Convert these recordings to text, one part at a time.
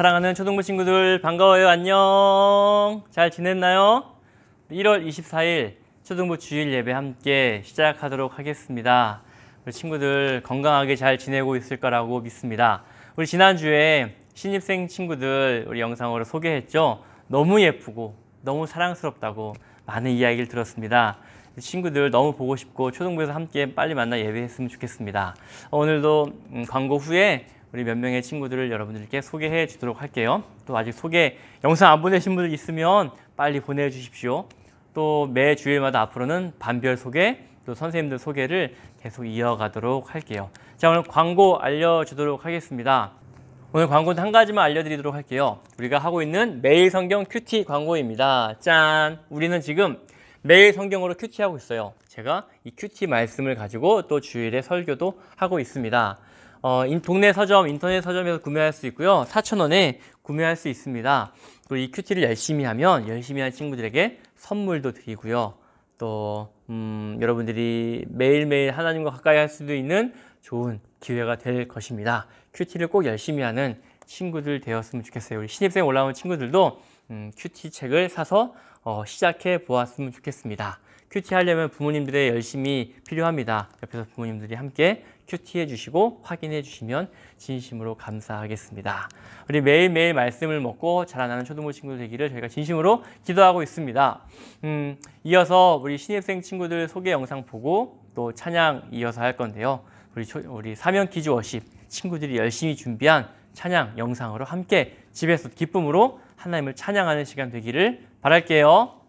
사랑하는 초등부 친구들 반가워요. 안녕. 잘 지냈나요? 1월 24일 초등부 주일 예배 함께 시작하도록 하겠습니다. 우리 친구들 건강하게 잘 지내고 있을 거라고 믿습니다. 우리 지난주에 신입생 친구들 우리 영상으로 소개했죠. 너무 예쁘고 너무 사랑스럽다고 많은 이야기를 들었습니다. 친구들 너무 보고 싶고 초등부에서 함께 빨리 만나 예배했으면 좋겠습니다. 오늘도 광고 후에 우리 몇 명의 친구들을 여러분들께 소개해 주도록 할게요. 또 아직 소개 영상 안 보내신 분들 있으면 빨리 보내주십시오. 또 매 주일마다 앞으로는 반별 소개, 또 선생님들 소개를 계속 이어가도록 할게요. 자, 오늘 광고 알려주도록 하겠습니다. 오늘 광고는 한 가지만 알려드리도록 할게요. 우리가 하고 있는 매일 성경 큐티 광고입니다. 짠! 우리는 지금 매일 성경으로 큐티하고 있어요. 제가 이 큐티 말씀을 가지고 또 주일에 설교도 하고 있습니다. 동네 서점, 인터넷 서점에서 구매할 수 있고요. 4,000원에 구매할 수 있습니다. 또 이 큐티를 열심히 하면 열심히 한 친구들에게 선물도 드리고요. 또 여러분들이 매일매일 하나님과 가까이 할 수도 있는 좋은 기회가 될 것입니다. 큐티를 꼭 열심히 하는 친구들 되었으면 좋겠어요. 우리 신입생 올라온 친구들도 큐티 책을 사서 시작해 보았으면 좋겠습니다. 큐티 하려면 부모님들의 열심이 필요합니다. 옆에서 부모님들이 함께 큐티해 주시고 확인해 주시면 진심으로 감사하겠습니다. 우리 매일매일 말씀을 먹고 자라나는 초등부 친구들 되기를 저희가 진심으로 기도하고 있습니다. 이어서 우리 신입생 친구들 소개 영상 보고 또 찬양 이어서 할 건데요. 우리 사명 퀴즈 워십 친구들이 열심히 준비한 찬양 영상으로 함께 집에서 기쁨으로 하나님을 찬양하는 시간 되기를 바랄게요.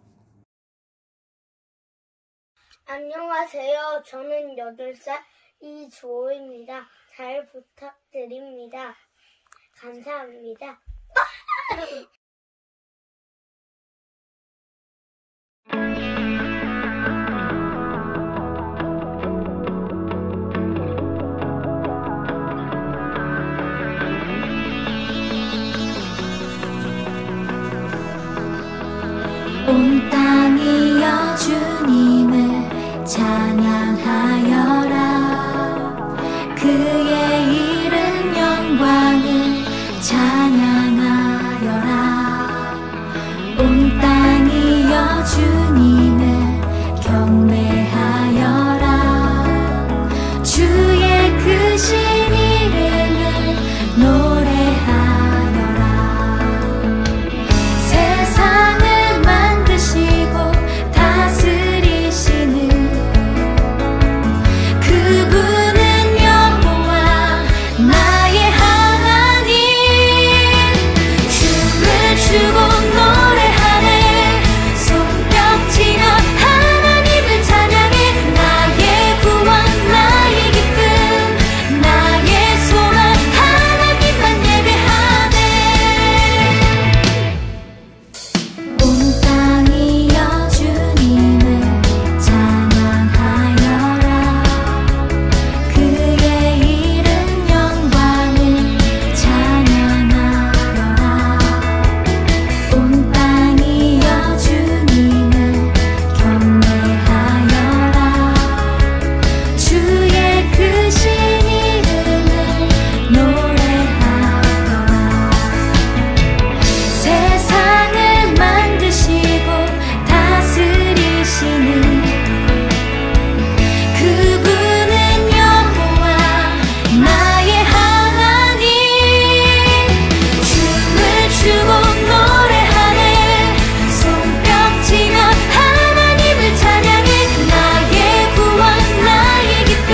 안녕하세요. 저는 8살 이주호입니다. 잘 부탁드립니다. 감사합니다. 온 땅이여 주님을 찬양하여라. 그의 이름 영광을 찬양하여라. 온 땅이여 주님을 경배하여라. 주의 크신 이름을 노래하여라. 세상을 만드시고 다스리시는 그분은 여호와 나의 하나님. 춤을 추고 노래하네. 손뼉치며 하나님을 찬양해. 나의 구원 나의 기쁨 나의 소망 하나님만 예배하네. 온 땅이여 주님을 찬양하여라. 그의 이름 영광을 찬양하여라. 온 땅이여 주님을 경배하여라. 주의 크신 이름을 노래하여라. 세상을 만드시고 다스리시는 그분은 여호와 나의 하나님. 춤을 추고 노래하네. 손뼉치며 하나님을 찬양해. 나의 구원 나의 기쁨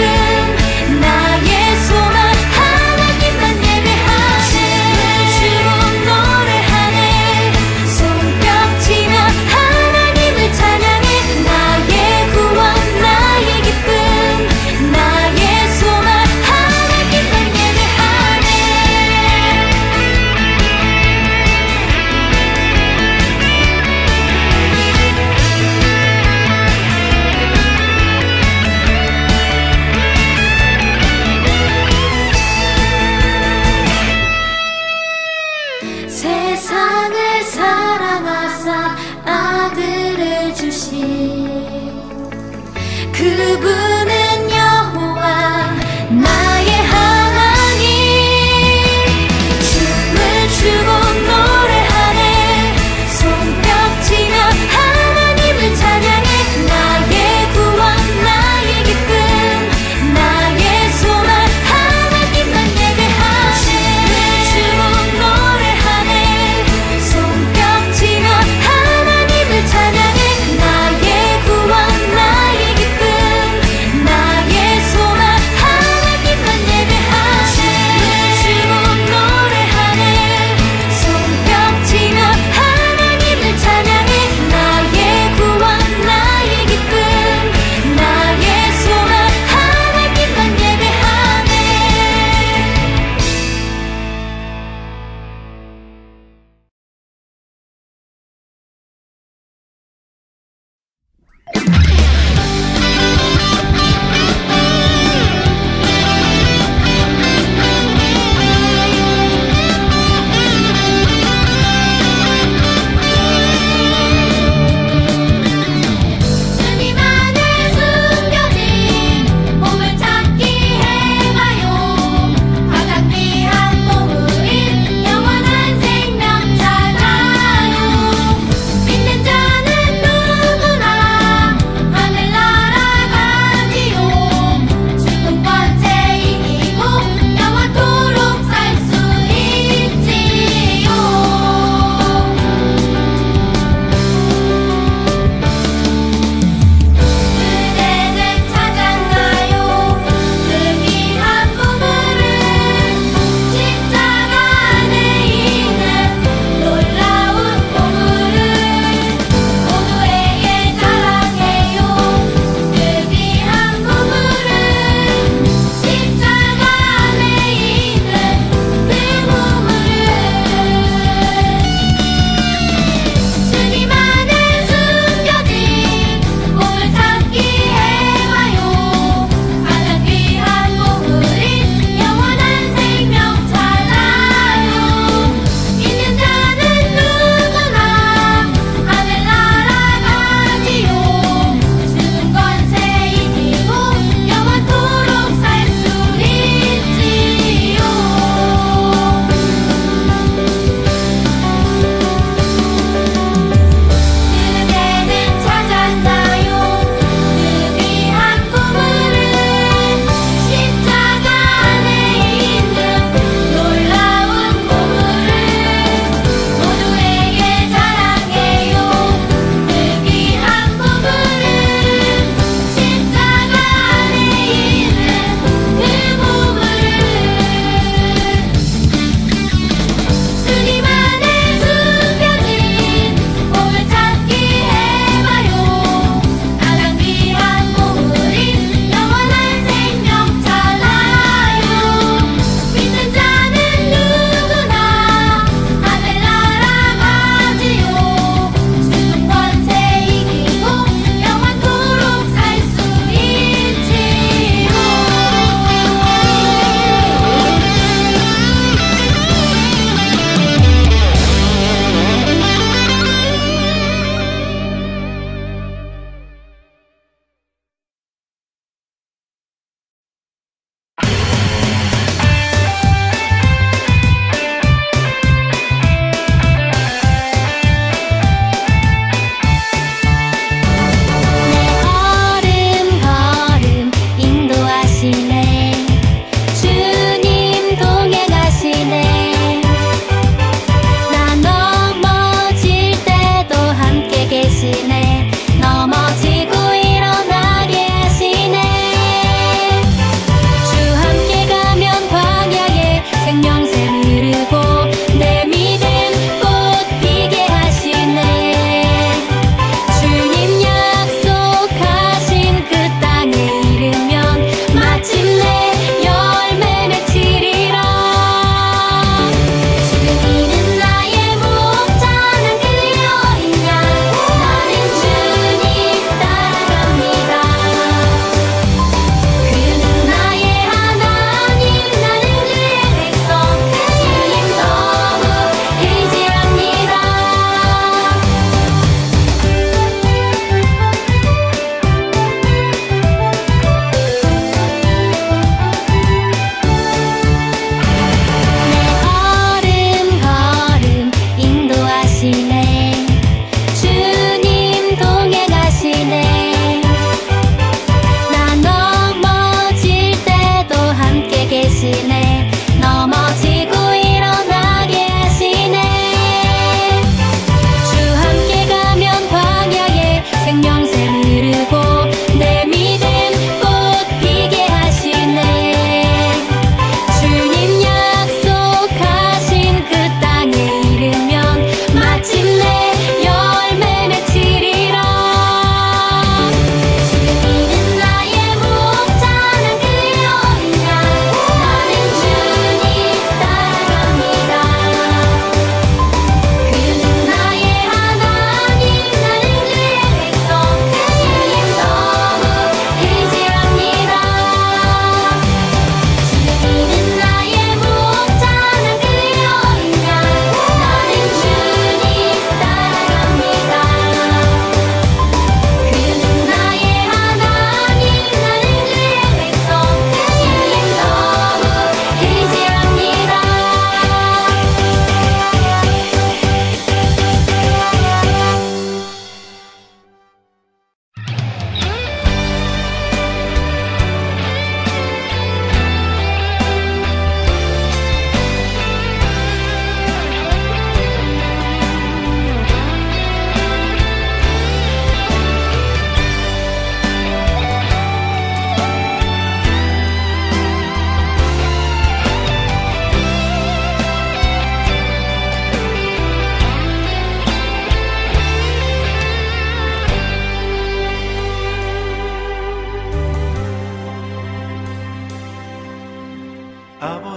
나의 소망 하나님만 예배하네. 춤을 추고 노래하네. 손뼉치며 하나님을 찬양해. 나의 구원 나의 기쁨 나의 소망 하나님만 예배하네. 세상을 사랑하사 아들을 주신 그분은 여호와 나의 하나님. 춤을 추고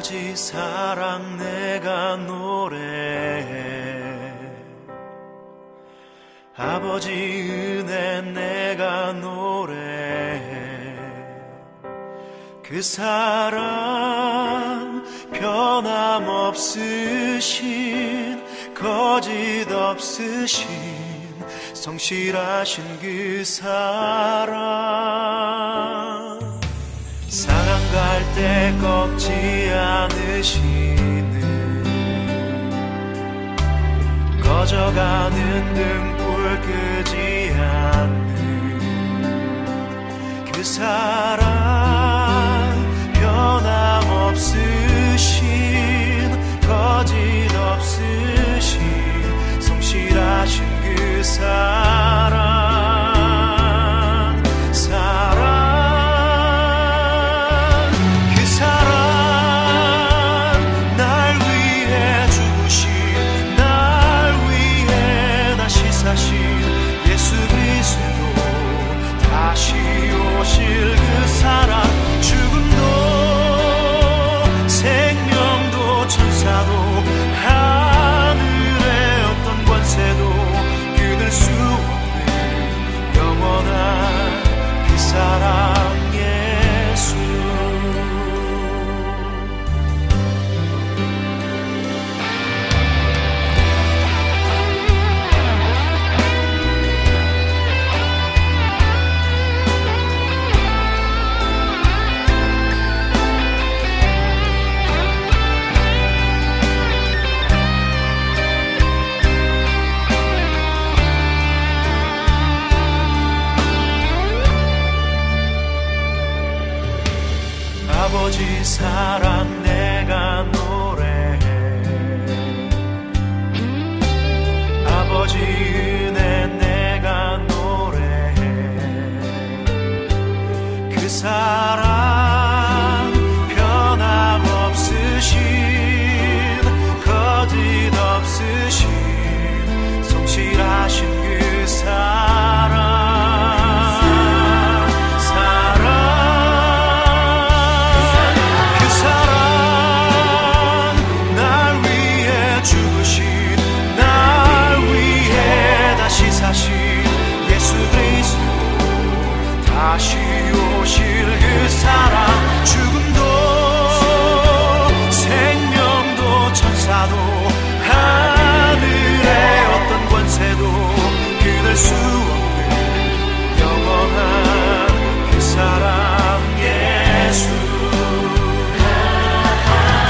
아버지 사랑 내가 노래해 아버지 은혜 내가 노래해 그 사랑 변함없으신 거짓 없으신 성실하신 그 사랑 상한 갈 때 꺾지 않으시는 꺼져가는 등불 끄지 않는 그 사랑 변함없으신 거짓 없으신 성실하신 그 사랑 그 사랑 날 위해 죽으신 날 위해 다시 사신 예수 그리스도 다시 오실 그 사랑 죽음도 생명도 천사도 하늘의 어떤 권세도 끊을 수 없는 영원한 그 사랑 예수 아버지 사랑 내가 노래해 아버지 은혜 내가 노래해 그 사랑 변함없으신 거짓 없으신 성실하신 그 사랑 다시 오실 그 사랑 죽음도 생명도 천사도 하늘의 어떤 권세도 끊을 수 없는 영원한 그 사랑 예수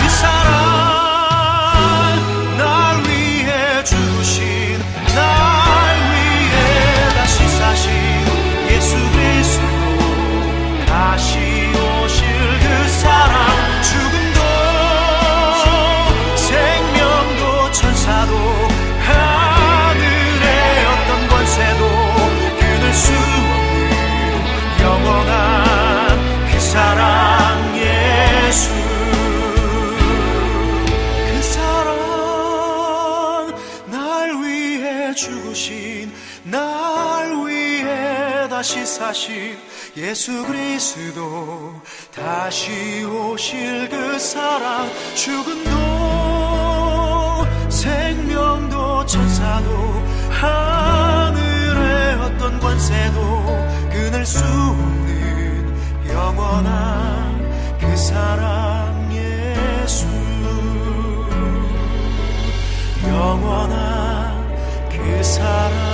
그 사랑 날 위해 주신 날 위해 다시 사신 예수 그리스도 다시 오실 그 사랑 죽음도 생명도 천사도 하늘의 어떤 권세도 끊을 수 없는 영원한 그 사랑 예수 그 사랑 날 위해 죽으신 날 위해 다시 사신 예수 그리스도 다시 오실 그 사랑 죽음도 생명도 천사도 하늘의 어떤 권세도 끊을 수 없는 영원한 그 사랑 예수 영원한 그 사랑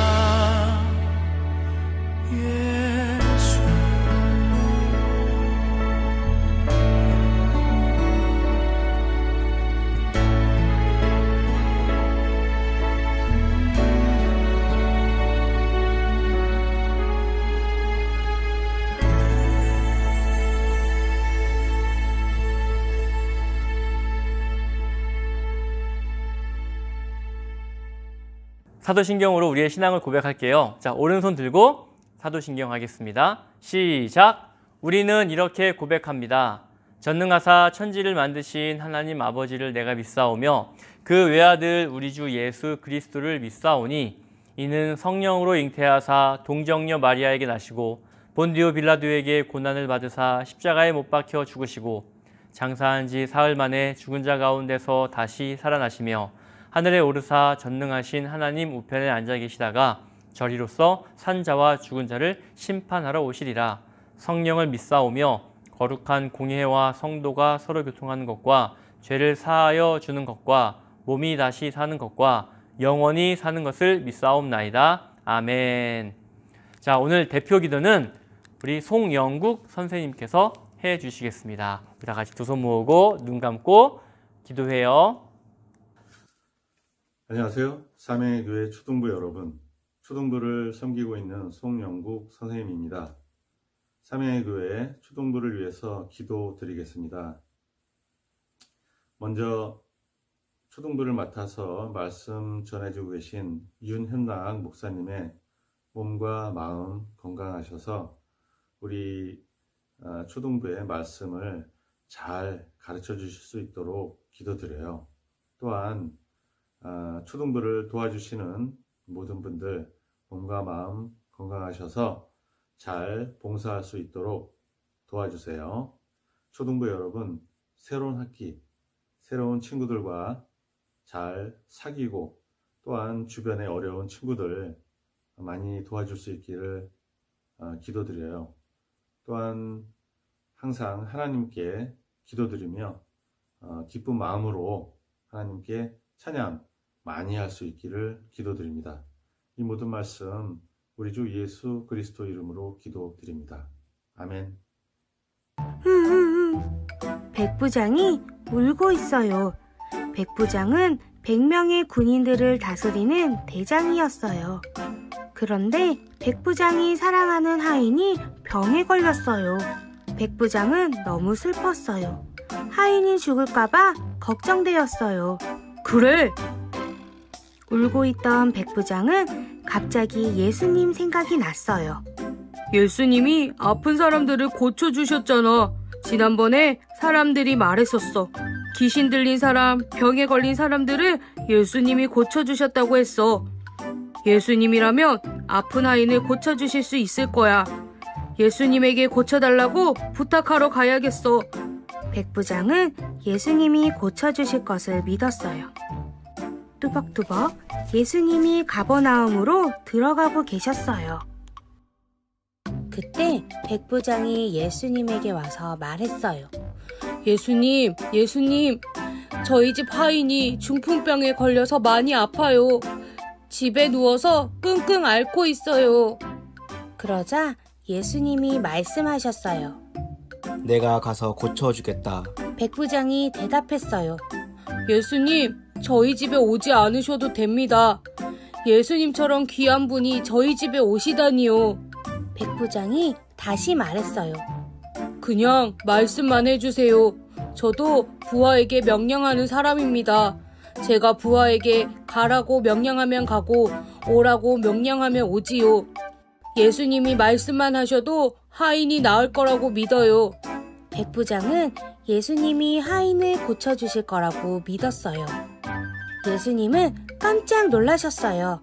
사도신경으로 우리의 신앙을 고백할게요. 자, 오른손 들고 사도신경 하겠습니다. 시작! 우리는 이렇게 고백합니다. 전능하사 천지를 만드신 하나님 아버지를 내가 믿사오며 그 외아들 우리 주 예수 그리스도를 믿사오니 이는 성령으로 잉태하사 동정녀 마리아에게 나시고 본디오 빌라도에게 고난을 받으사 십자가에 못 박혀 죽으시고 장사한 지 사흘 만에 죽은 자 가운데서 다시 살아나시며 하늘에 오르사 전능하신 하나님 우편에 앉아 계시다가 저리로서 산 자와 죽은 자를 심판하러 오시리라. 성령을 믿사오며 거룩한 공회와 성도가 서로 교통하는 것과 죄를 사하여 주는 것과 몸이 다시 사는 것과 영원히 사는 것을 믿사옵나이다. 아멘. 자, 오늘 대표 기도는 우리 송영국 선생님께서 해 주시겠습니다. 우리 다 같이 두 손 모으고 눈 감고 기도해요. 안녕하세요. 삼해교회 초등부 여러분. 초등부를 섬기고 있는 송영국 선생님입니다. 삼해교회 초등부를 위해서 기도드리겠습니다. 먼저 초등부를 맡아서 말씀 전해주고 계신 윤현락 목사님의 몸과 마음 건강하셔서 우리 초등부의 말씀을 잘 가르쳐 주실 수 있도록 기도드려요. 또한 초등부를 도와주시는 모든 분들 몸과 마음 건강하셔서 잘 봉사할 수 있도록 도와주세요. 초등부 여러분, 새로운 학기, 새로운 친구들과 잘 사귀고 또한 주변에 어려운 친구들 많이 도와줄 수 있기를 기도드려요. 또한 항상 하나님께 기도드리며 기쁜 마음으로 하나님께 찬양 많이 할 수 있기를 기도드립니다. 이 모든 말씀 우리 주 예수 그리스도 이름으로 기도드립니다. 아멘. 백부장이 울고 있어요. 백부장은 100명의 군인들을 다스리는 대장이었어요. 그런데 백부장이 사랑하는 하인이 병에 걸렸어요. 백부장은 너무 슬펐어요. 하인이 죽을까봐 걱정되었어요. 그래! 울고 있던 백부장은 갑자기 예수님 생각이 났어요. 예수님이 아픈 사람들을 고쳐주셨잖아. 지난번에 사람들이 말했었어. 귀신 들린 사람, 병에 걸린 사람들을 예수님이 고쳐주셨다고 했어. 예수님이라면 아픈 아이를 고쳐주실 수 있을 거야. 예수님에게 고쳐달라고 부탁하러 가야겠어. 백부장은 예수님이 고쳐주실 것을 믿었어요. 뚜벅뚜벅 예수님이 가버나움으로 들어가고 계셨어요. 그때 백부장이 예수님에게 와서 말했어요. 예수님, 저희 집 하인이 중풍병에 걸려서 많이 아파요. 집에 누워서 끙끙 앓고 있어요. 그러자 예수님이 말씀하셨어요. 내가 가서 고쳐주겠다. 백부장이 대답했어요. 예수님, 저희 집에 오지 않으셔도 됩니다. 예수님처럼 귀한 분이 저희 집에 오시다니요. 백부장이 다시 말했어요. 그냥 말씀만 해주세요. 저도 부하에게 명령하는 사람입니다. 제가 부하에게 가라고 명령하면 가고 오라고 명령하면 오지요. 예수님이 말씀만 하셔도 하인이 나을 거라고 믿어요. 백부장은 예수님이 하인을 고쳐주실 거라고 믿었어요. 예수님은 깜짝 놀라셨어요.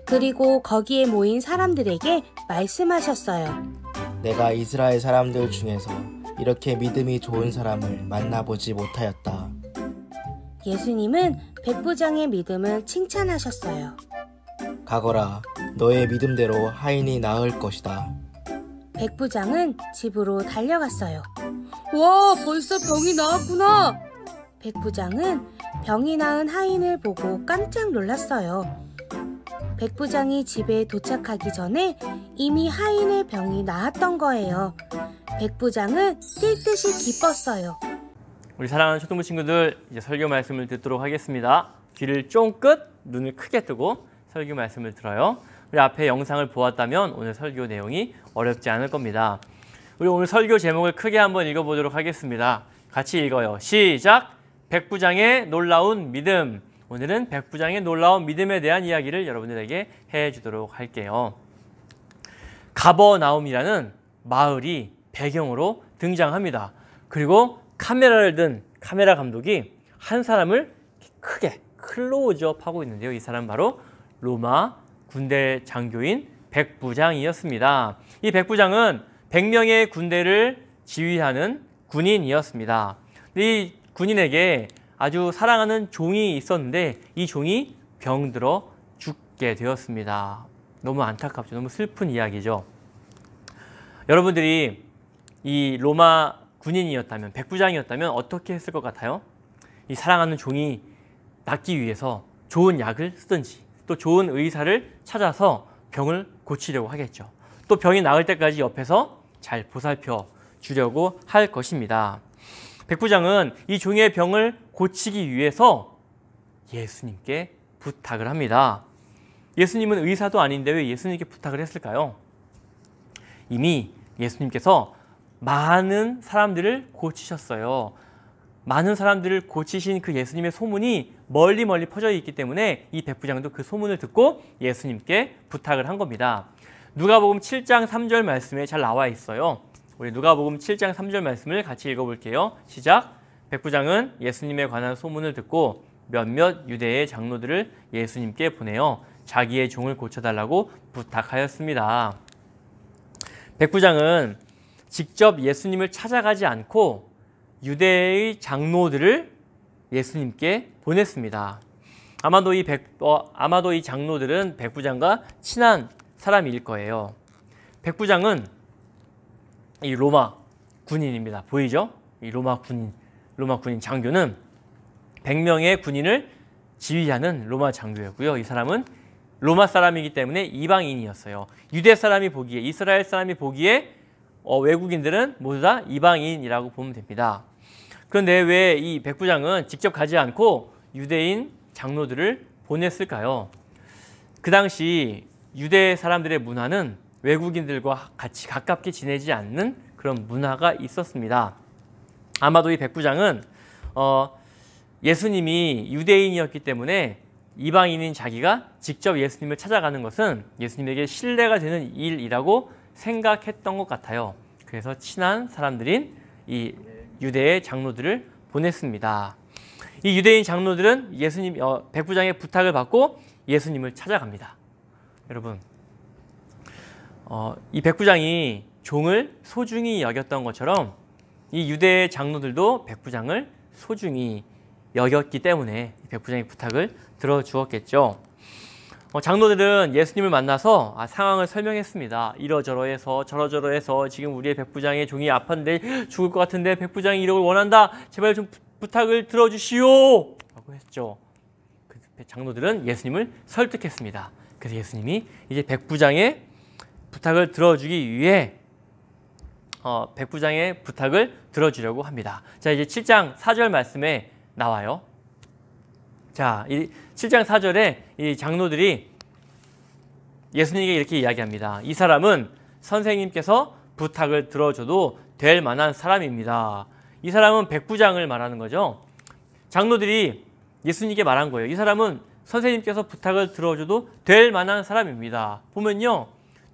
그리고 거기에 모인 사람들에게 말씀하셨어요. 내가 이스라엘 사람들 중에서 이렇게 믿음이 좋은 사람을 만나보지 못하였다. 예수님은 백부장의 믿음을 칭찬하셨어요. 가거라, 너의 믿음대로 하인이 나을 것이다. 백부장은 집으로 달려갔어요. 와, 벌써 병이 나았구나. 백부장은 병이 나은 하인을 보고 깜짝 놀랐어요. 백부장이 집에 도착하기 전에 이미 하인의 병이 나았던 거예요. 백부장은 뛸 듯이 기뻤어요. 우리 사랑하는 초등부 친구들, 이제 설교 말씀을 듣도록 하겠습니다. 귀를 쫑긋, 눈을 크게 뜨고 설교 말씀을 들어요. 우리 앞에 영상을 보았다면 오늘 설교 내용이 어렵지 않을 겁니다. 우리 오늘 설교 제목을 크게 한번 읽어보도록 하겠습니다. 같이 읽어요. 시작! 백부장의 놀라운 믿음. 오늘은 백부장의 놀라운 믿음에 대한 이야기를 여러분들에게 해주도록 할게요. 가버나움이라는 마을이 배경으로 등장합니다. 그리고 카메라를 든 카메라 감독이 한 사람을 크게 클로즈업하고 있는데요. 이 사람 바로 로마 군대 장교인 백부장이었습니다. 이 백부장은 100명의 군대를 지휘하는 군인이었습니다. 이 군인에게 아주 사랑하는 종이 있었는데 이 종이 병들어 죽게 되었습니다. 너무 안타깝죠. 너무 슬픈 이야기죠. 여러분들이 이 로마 군인이었다면, 백부장이었다면 어떻게 했을 것 같아요? 이 사랑하는 종이 낫기 위해서 좋은 약을 쓰든지 또 좋은 의사를 찾아서 병을 고치려고 하겠죠. 또 병이 나을 때까지 옆에서 잘 보살펴 주려고 할 것입니다. 백부장은 이 종의 병을 고치기 위해서 예수님께 부탁을 합니다. 예수님은 의사도 아닌데 왜 예수님께 부탁을 했을까요? 이미 예수님께서 많은 사람들을 고치셨어요. 많은 사람들을 고치신 그 예수님의 소문이 멀리 퍼져 있기 때문에 이 백부장도 그 소문을 듣고 예수님께 부탁을 한 겁니다. 누가복음 7장 3절 말씀에 잘 나와 있어요. 우리 누가복음 7장 3절 말씀을 같이 읽어볼게요. 시작. 백부장은 예수님에 관한 소문을 듣고 몇몇 유대의 장로들을 예수님께 보내어 자기의 종을 고쳐달라고 부탁하였습니다. 백부장은 직접 예수님을 찾아가지 않고 유대의 장로들을 예수님께 보냈습니다. 아마도 이 장로들은 백부장과 친한 사람일 거예요. 백부장은 이 로마 군인입니다. 보이죠? 이 로마 군인 장교는 100명의 군인을 지휘하는 로마 장교였고요. 이 사람은 로마 사람이기 때문에 이방인이었어요. 유대 사람이 보기에, 이스라엘 사람이 보기에 외국인들은 모두 다 이방인이라고 보면 됩니다. 그런데 왜 이 백부장은 직접 가지 않고 유대인 장로들을 보냈을까요? 그 당시 유대 사람들의 문화는 외국인들과 같이 가깝게 지내지 않는 그런 문화가 있었습니다. 아마도 이 백부장은 예수님이 유대인이었기 때문에 이방인인 자기가 직접 예수님을 찾아가는 것은 예수님에게 신뢰가 되는 일이라고 생각했던 것 같아요. 그래서 친한 사람들인 이 유대의 장로들을 보냈습니다. 이 유대인 장로들은 백부장의 부탁을 받고 예수님을 찾아갑니다. 여러분, 이 백부장이 종을 소중히 여겼던 것처럼 이 유대의 장로들도 백부장을 소중히 여겼기 때문에 백부장의 부탁을 들어주었겠죠. 장로들은 예수님을 만나서 상황을 설명했습니다. 이러저러해서 저러저러해서 지금 우리의 백부장의 종이 아픈데 죽을 것 같은데 백부장이 이러길 원한다. 제발 좀 부탁을 들어주시오 라고 했죠. 그 장로들은 예수님을 설득했습니다. 그래서 예수님이 이제 백부장의 부탁을 들어주기 위해 백부장의 부탁을 들어주려고 합니다. 자, 이제 7장 4절 말씀에 나와요. 자, 이 7장 4절에 이 장로들이 예수님에게 이렇게 이야기합니다. 이 사람은 선생님께서 부탁을 들어줘도 될 만한 사람입니다. 이 사람은 백부장을 말하는 거죠. 장로들이 예수님께 말한 거예요. 이 사람은 선생님께서 부탁을 들어줘도 될 만한 사람입니다. 보면요,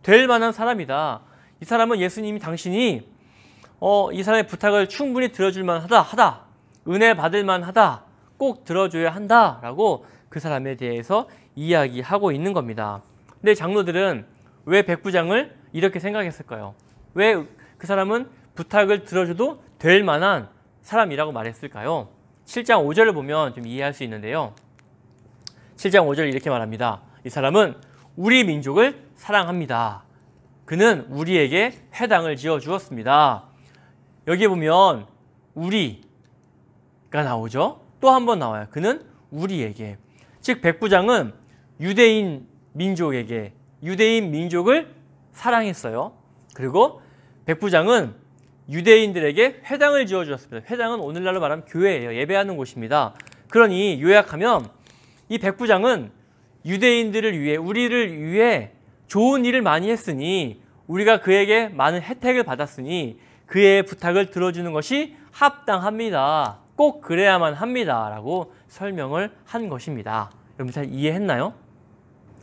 될 만한 사람이다. 이 사람은 예수님이 당신이 이 사람의 부탁을 충분히 들어줄 만하다, 은혜 받을 만하다, 꼭 들어줘야 한다라고 그 사람에 대해서 이야기하고 있는 겁니다. 근데 장로들은 왜 백부장을 이렇게 생각했을까요? 왜 그 사람은 부탁을 들어줘도 될 만한 사람이라고 말했을까요? 7장 5절을 보면 좀 이해할 수 있는데요. 7장 5절 이렇게 말합니다. 이 사람은 우리 민족을 사랑합니다. 그는 우리에게 회당을 지어 주었습니다. 여기에 보면 우리가 나오죠. 또 한 번 나와요. 그는 우리에게. 즉 백부장은 유대인 민족을 사랑했어요. 그리고 백부장은 유대인들에게 회당을 지어 주었습니다. 회당은 오늘날로 말하면 교회예요. 예배하는 곳입니다. 그러니 요약하면 이 백부장은 유대인들을 위해, 우리를 위해 좋은 일을 많이 했으니, 우리가 그에게 많은 혜택을 받았으니 그의 부탁을 들어주는 것이 합당합니다. 꼭 그래야만 합니다. 라고 설명을 한 것입니다. 여러분 잘 이해했나요?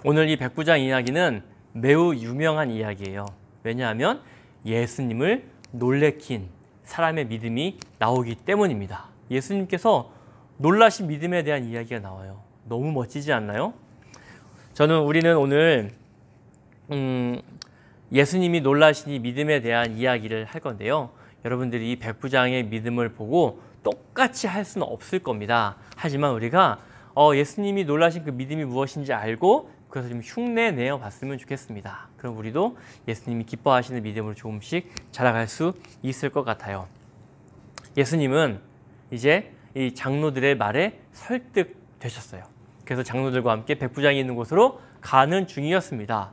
오늘 이 백부장 이야기는 매우 유명한 이야기예요. 왜냐하면 예수님을 놀래킨 사람의 믿음이 나오기 때문입니다. 예수님께서 놀라신 믿음에 대한 이야기가 나와요. 너무 멋지지 않나요? 우리는 오늘 예수님이 놀라신 이 믿음에 대한 이야기를 할 건데요. 여러분들이 이 백부장의 믿음을 보고 똑같이 할 수는 없을 겁니다. 하지만 우리가 예수님이 놀라신 그 믿음이 무엇인지 알고 그래서 좀 흉내 내어 봤으면 좋겠습니다. 그럼 우리도 예수님이 기뻐하시는 믿음으로 조금씩 자라갈 수 있을 것 같아요. 예수님은 이제 이 장로들의 말에 설득되셨어요. 그래서 장로들과 함께 백부장이 있는 곳으로 가는 중이었습니다.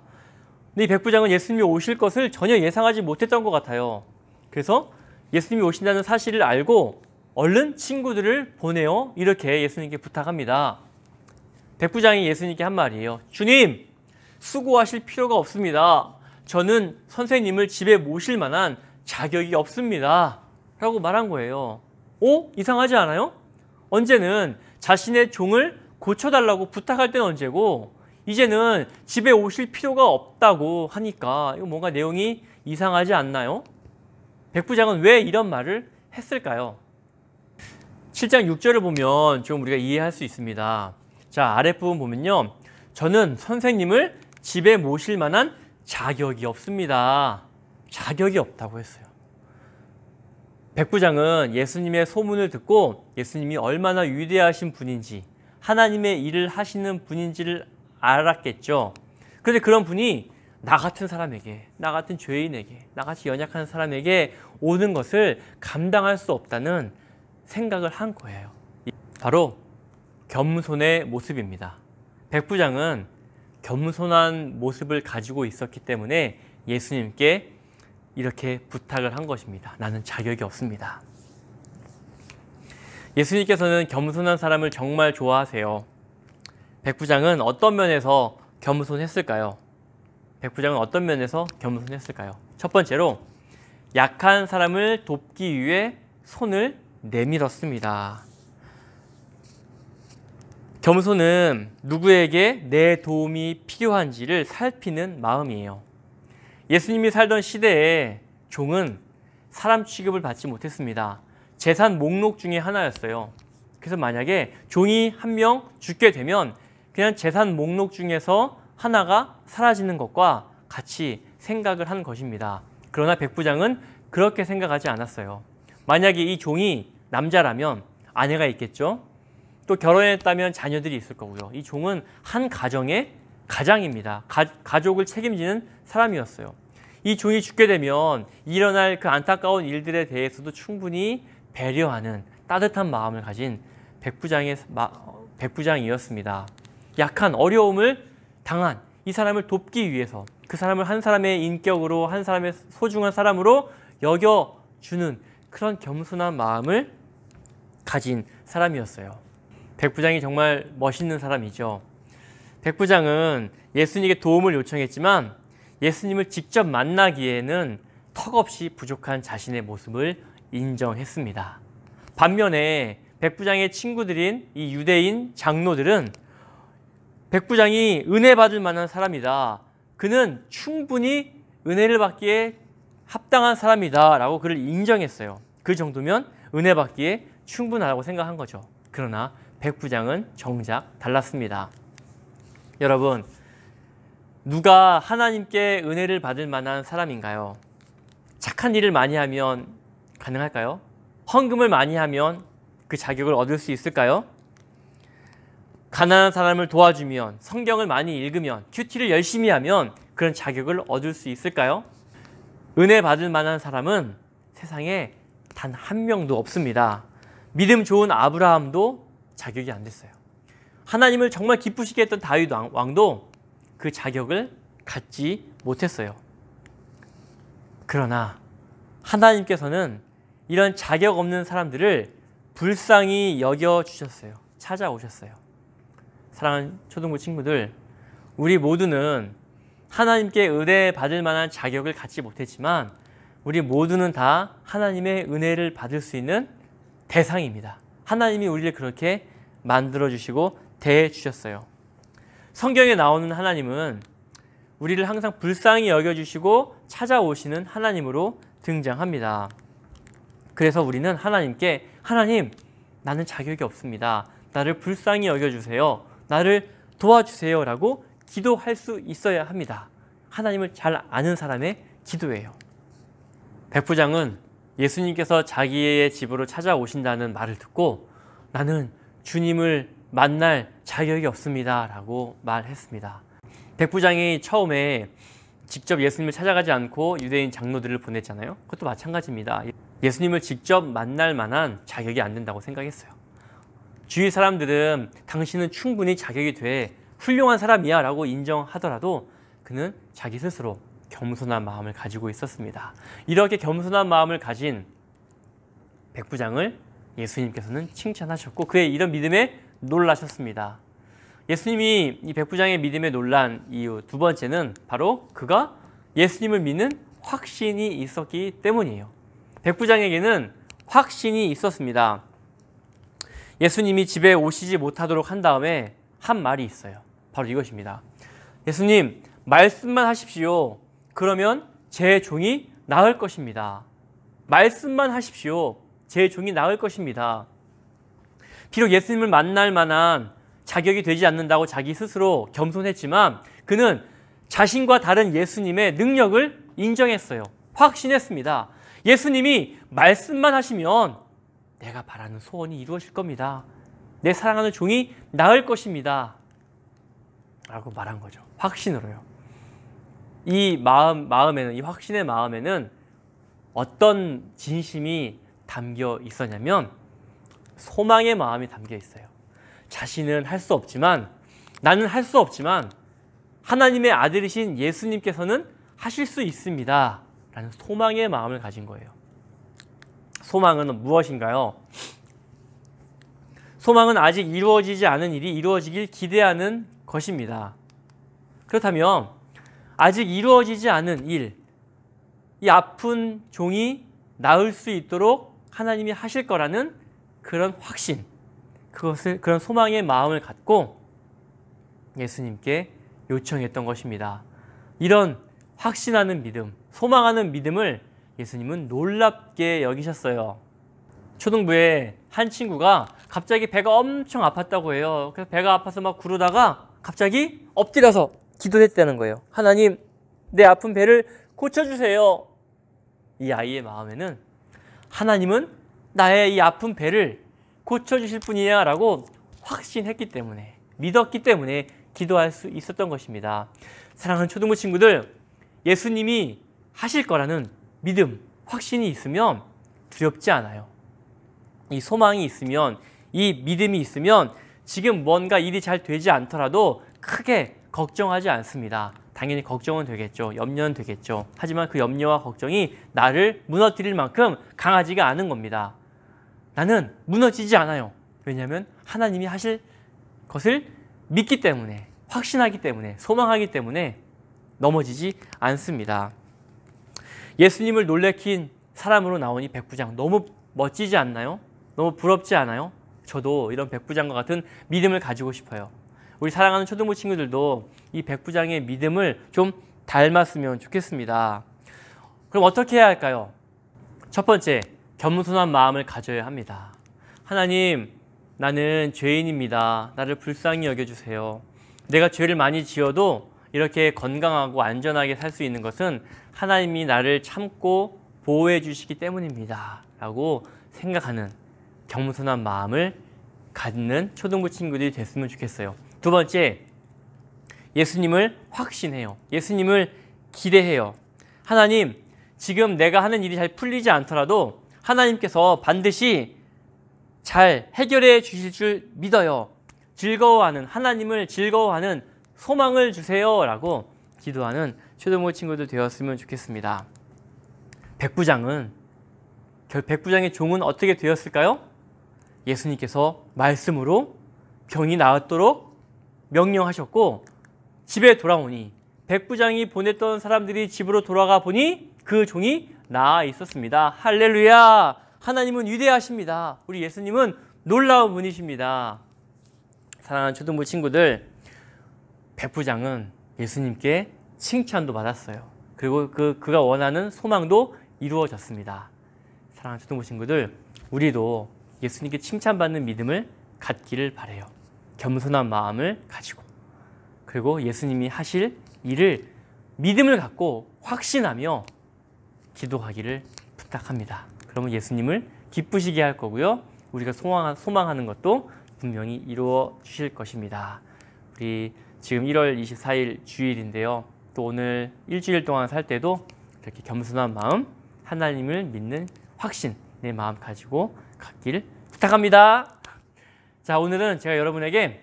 근데 이 백부장은 예수님이 오실 것을 전혀 예상하지 못했던 것 같아요. 그래서 예수님이 오신다는 사실을 알고 얼른 친구들을 보내어 이렇게 예수님께 부탁합니다. 백부장이 예수님께 한 말이에요. 주님, 수고하실 필요가 없습니다. 저는 선생님을 집에 모실 만한 자격이 없습니다. 라고 말한 거예요. 이상하지 않아요? 언제는 자신의 종을 고쳐달라고 부탁할 때는 언제고 이제는 집에 오실 필요가 없다고 하니까 이거 뭔가 내용이 이상하지 않나요? 백부장은 왜 이런 말을 했을까요? 7장 6절을 보면 좀 우리가 이해할 수 있습니다. 자, 아랫부분 보면요. 저는 선생님을 집에 모실 만한 자격이 없습니다. 자격이 없다고 했어요. 백부장은 예수님의 소문을 듣고 예수님이 얼마나 위대하신 분인지 하나님의 일을 하시는 분인지를 알았겠죠. 그런데 그런 분이 나 같은 사람에게, 나 같은 죄인에게, 나같이 연약한 사람에게 오는 것을 감당할 수 없다는 생각을 한 거예요. 바로 겸손의 모습입니다. 백부장은 겸손한 모습을 가지고 있었기 때문에 예수님께 이렇게 부탁을 한 것입니다. 나는 자격이 없습니다. 예수님께서는 겸손한 사람을 정말 좋아하세요. 백부장은 어떤 면에서 겸손했을까요? 백부장은 어떤 면에서 겸손했을까요? 첫 번째로 약한 사람을 돕기 위해 손을 내밀었습니다. 겸손은 누구에게 내 도움이 필요한지를 살피는 마음이에요. 예수님이 살던 시대에 종은 사람 취급을 받지 못했습니다. 재산 목록 중에 하나였어요. 그래서 만약에 종이 한 명 죽게 되면 그냥 재산 목록 중에서 하나가 사라지는 것과 같이 생각을 한 것입니다. 그러나 백부장은 그렇게 생각하지 않았어요. 만약에 이 종이 남자라면 아내가 있겠죠. 또 결혼했다면 자녀들이 있을 거고요. 이 종은 한 가정의 가장입니다. 가족을 책임지는 사람이었어요. 이 종이 죽게 되면 일어날 그 안타까운 일들에 대해서도 충분히 배려하는 따뜻한 마음을 가진 백부장이었습니다. 약한 어려움을 당한 이 사람을 돕기 위해서 그 사람을 한 사람의 인격으로 한 사람의 소중한 사람으로 여겨주는 그런 겸손한 마음을 가진 사람이었어요. 백부장이 정말 멋있는 사람이죠. 백부장은 예수님에게 도움을 요청했지만 예수님을 직접 만나기에는 턱없이 부족한 자신의 모습을 인정했습니다. 반면에 백부장의 친구들인 이 유대인 장로들은 백부장이 은혜 받을 만한 사람이다. 그는 충분히 은혜를 받기에 합당한 사람이다 라고 그를 인정했어요. 그 정도면 은혜 받기에 충분하다고 생각한 거죠. 그러나 백부장은 정작 달랐습니다. 여러분, 누가 하나님께 은혜를 받을 만한 사람인가요? 착한 일을 많이 하면 가능할까요? 헌금을 많이 하면 그 자격을 얻을 수 있을까요? 가난한 사람을 도와주면, 성경을 많이 읽으면, 큐티를 열심히 하면 그런 자격을 얻을 수 있을까요? 은혜 받을 만한 사람은 세상에 단 한 명도 없습니다. 믿음 좋은 아브라함도 자격이 안 됐어요. 하나님을 정말 기쁘시게 했던 다윗 왕도 그 자격을 갖지 못했어요. 그러나 하나님께서는 이런 자격 없는 사람들을 불쌍히 여겨주셨어요. 찾아오셨어요. 사랑하는 초등부 친구들, 우리 모두는 하나님께 은혜 받을 만한 자격을 갖지 못했지만 우리 모두는 다 하나님의 은혜를 받을 수 있는 대상입니다. 하나님이 우리를 그렇게 만들어주시고 대해주셨어요. 성경에 나오는 하나님은 우리를 항상 불쌍히 여겨주시고 찾아오시는 하나님으로 등장합니다. 그래서 우리는 하나님께 하나님, 나는 자격이 없습니다. 나를 불쌍히 여겨주세요. 나를 도와주세요 라고 기도할 수 있어야 합니다. 하나님을 잘 아는 사람의 기도예요. 백부장은 예수님께서 자기의 집으로 찾아오신다는 말을 듣고 나는 주님을 만날 자격이 없습니다 라고 말했습니다. 백부장이 처음에 직접 예수님을 찾아가지 않고 유대인 장로들을 보냈잖아요. 그것도 마찬가지입니다. 예수님을 직접 만날 만한 자격이 안 된다고 생각했어요. 주위 사람들은 당신은 충분히 자격이 돼 훌륭한 사람이야 라고 인정하더라도 그는 자기 스스로 겸손한 마음을 가지고 있었습니다. 이렇게 겸손한 마음을 가진 백부장을 예수님께서는 칭찬하셨고 그의 이런 믿음에 놀라셨습니다. 예수님이 이 백부장의 믿음에 놀란 이유 두 번째는 바로 그가 예수님을 믿는 확신이 있었기 때문이에요. 백부장에게는 확신이 있었습니다. 예수님이 집에 오시지 못하도록 한 다음에 한 말이 있어요. 바로 이것입니다. 예수님, 말씀만 하십시오. 그러면 제 종이 나을 것입니다. 말씀만 하십시오. 제 종이 나을 것입니다. 비록 예수님을 만날 만한 자격이 되지 않는다고 자기 스스로 겸손했지만 그는 자신과 다른 예수님의 능력을 인정했어요. 확신했습니다. 예수님이 말씀만 하시면 내가 바라는 소원이 이루어질 겁니다. 내 사랑하는 종이 나을 것입니다. 라고 말한 거죠. 확신으로요. 이 마음에는, 이 확신의 마음에는 어떤 진심이 담겨 있었냐면 소망의 마음이 담겨 있어요. 자신은 할 수 없지만, 나는 할 수 없지만 하나님의 아들이신 예수님께서는 하실 수 있습니다. 라는 소망의 마음을 가진 거예요. 소망은 무엇인가요? 소망은 아직 이루어지지 않은 일이 이루어지길 기대하는 것입니다. 그렇다면 아직 이루어지지 않은 일, 이 아픈 종이 나을 수 있도록 하나님이 하실 거라는 그런 확신, 그런 소망의 마음을 갖고 예수님께 요청했던 것입니다. 이런 확신하는 믿음, 소망하는 믿음을 예수님은 놀랍게 여기셨어요. 초등부에 한 친구가 갑자기 배가 엄청 아팠다고 해요. 그래서 배가 아파서 막 구르다가 갑자기 엎드려서 기도했다는 거예요. 하나님, 내 아픈 배를 고쳐주세요. 이 아이의 마음에는 하나님은 나의 이 아픈 배를 고쳐주실 분이야 라고 확신했기 때문에, 믿었기 때문에 기도할 수 있었던 것입니다. 사랑하는 초등부 친구들, 예수님이 하실 거라는 믿음, 확신이 있으면 두렵지 않아요. 이 소망이 있으면, 이 믿음이 있으면 지금 뭔가 일이 잘 되지 않더라도 크게 걱정하지 않습니다. 당연히 걱정은 되겠죠. 염려는 되겠죠. 하지만 그 염려와 걱정이 나를 무너뜨릴 만큼 강하지가 않은 겁니다. 나는 무너지지 않아요. 왜냐하면 하나님이 하실 것을 믿기 때문에, 확신하기 때문에, 소망하기 때문에 넘어지지 않습니다. 예수님을 놀래킨 사람으로 나온 이 백부장, 너무 멋지지 않나요? 너무 부럽지 않아요? 저도 이런 백부장과 같은 믿음을 가지고 싶어요. 우리 사랑하는 초등부 친구들도 이 백부장의 믿음을 좀 닮았으면 좋겠습니다. 그럼 어떻게 해야 할까요? 첫 번째, 겸손한 마음을 가져야 합니다. 하나님, 나는 죄인입니다. 나를 불쌍히 여겨주세요. 내가 죄를 많이 지어도 이렇게 건강하고 안전하게 살 수 있는 것은 하나님이 나를 참고 보호해 주시기 때문입니다. 라고 생각하는 겸손한 마음을 갖는 초등부 친구들이 됐으면 좋겠어요. 두 번째, 예수님을 확신해요. 예수님을 기대해요. 하나님, 지금 내가 하는 일이 잘 풀리지 않더라도 하나님께서 반드시 잘 해결해 주실 줄 믿어요. 즐거워하는, 하나님을 즐거워하는 소망을 주세요. 라고 기도하는 초등부 친구들 되었으면 좋겠습니다. 백부장의 종은 어떻게 되었을까요? 예수님께서 말씀으로 병이 나았도록 명령하셨고, 집에 돌아오니 백부장이 보냈던 사람들이 집으로 돌아가 보니 그 종이 나아 있었습니다. 할렐루야! 하나님은 위대하십니다. 우리 예수님은 놀라운 분이십니다. 사랑하는 초등부 친구들, 백부장은 예수님께 칭찬도 받았어요. 그리고 그가 원하는 소망도 이루어졌습니다. 사랑하는 초등부 친구들, 우리도 예수님께 칭찬받는 믿음을 갖기를 바라요. 겸손한 마음을 가지고, 그리고 예수님이 하실 일을 믿음을 갖고 확신하며 기도하기를 부탁합니다. 그러면 예수님을 기쁘시게 할 거고요. 우리가 소망하는 것도 분명히 이루어 주실 것입니다. 우리 지금 1월 24일 주일인데요. 또 오늘 일주일 동안 살 때도 이렇게 겸손한 마음, 하나님을 믿는 확신, 내 마음 가지고 갔길 부탁합니다. 자, 오늘은 제가 여러분에게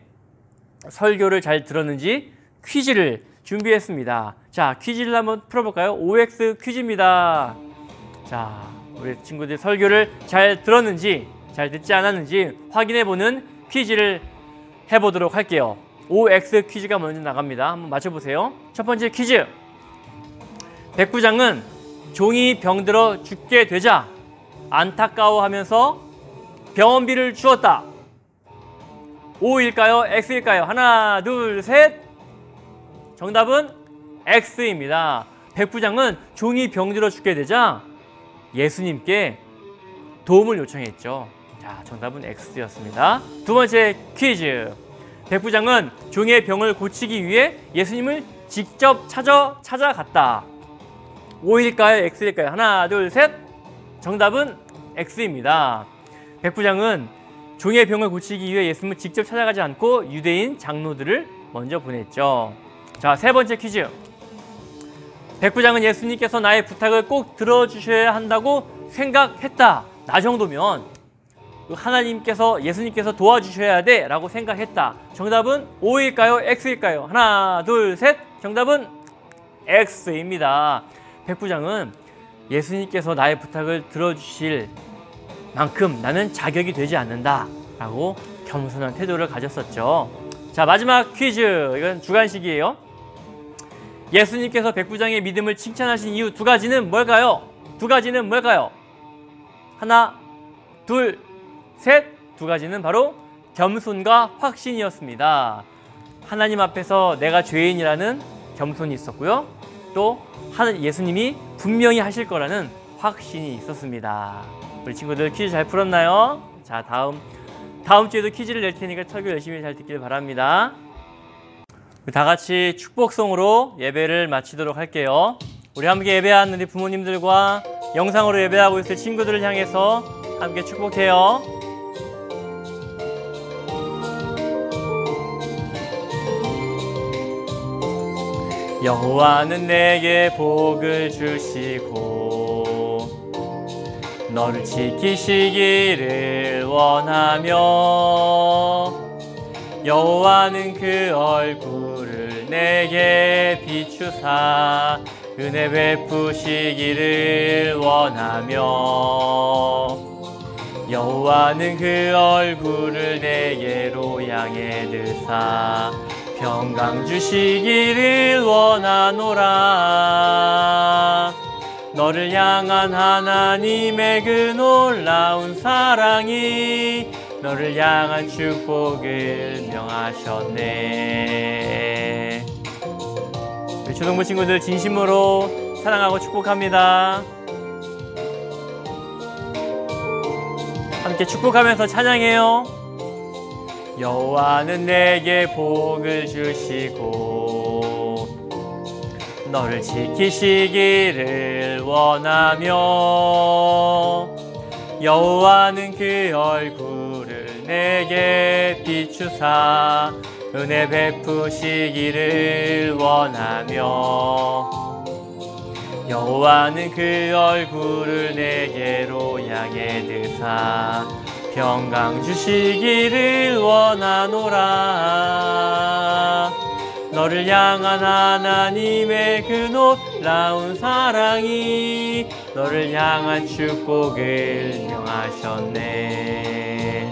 설교를 잘 들었는지 퀴즈를 준비했습니다. 자, 퀴즈를 한번 풀어볼까요? OX 퀴즈입니다. 자, 우리 친구들 설교를 잘 들었는지 잘 듣지 않았는지 확인해보는 퀴즈를 해보도록 할게요. OX 퀴즈가 먼저 나갑니다. 한번 맞춰보세요. 첫 번째 퀴즈. 백부장은 종이 병들어 죽게 되자 안타까워하면서 병원비를 주었다. O일까요? X일까요? 하나, 둘, 셋. 정답은 X입니다. 백부장은 종이 병들어 죽게 되자 예수님께 도움을 요청했죠. 자, 정답은 X였습니다. 두 번째 퀴즈. 백부장은 종의 병을 고치기 위해 예수님을 직접 찾아갔다. O일까요? X일까요? 하나, 둘, 셋. 정답은 X입니다. 백부장은 종의 병을 고치기 위해 예수님을 직접 찾아가지 않고 유대인 장로들을 먼저 보냈죠. 자, 세 번째 퀴즈. 백부장은 예수님께서 나의 부탁을 꼭 들어주셔야 한다고 생각했다. 나 정도면 예수님께서 도와주셔야 돼 라고 생각했다. 정답은 O일까요? X일까요? 하나, 둘, 셋. 정답은 X입니다. 백부장은 예수님께서 나의 부탁을 들어주실 만큼 나는 자격이 되지 않는다 라고 겸손한 태도를 가졌었죠. 자, 마지막 퀴즈. 이건 주관식이에요. 예수님께서 백부장의 믿음을 칭찬하신 이유 두 가지는 뭘까요? 하나, 둘, 셋. 두 가지는 바로 겸손과 확신이었습니다. 하나님 앞에서 내가 죄인이라는 겸손이 있었고요. 또 예수님이 분명히 하실 거라는 확신이 있었습니다. 우리 친구들 퀴즈 잘 풀었나요? 자, 다음 주에도 퀴즈를 낼 테니까 설교 열심히 잘 듣길 바랍니다. 다 같이 축복송으로 예배를 마치도록 할게요. 우리 함께 예배하는 우리 부모님들과 영상으로 예배하고 있을 친구들을 향해서 함께 축복해요. 여호와는 내게 복을 주시고 너를 지키시기를 원하며 여호와는 그 얼굴을 내게 비추사 은혜 베푸시기를 원하며 여호와는 그 얼굴을 내게로 향해 드사 평강 주시기를 원하노라. 너를 향한 하나님의 그 놀라운 사랑이 너를 향한 축복을 명하셨네. 우리 초등부 친구들 진심으로 사랑하고 축복합니다. 함께 축복하면서 찬양해요. 여호와는 내게 복을 주시고 너를 지키시기를 원하며 여호와는 그 얼굴을 내게 비추사 은혜 베푸시기를 원하며 여호와는 그 얼굴을 내게로 향해 드사 평강 주시기를 원하노라. 너를 향한 하나님의 그 놀라운 사랑이 너를 향한 축복을 명하셨네.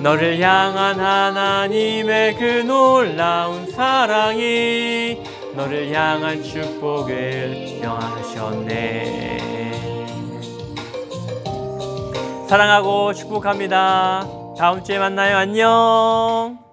너를 향한 하나님의 그 놀라운 사랑이 너를 향한 축복을 명하셨네. 사랑하고 축복합니다. 다음 주에 만나요. 안녕.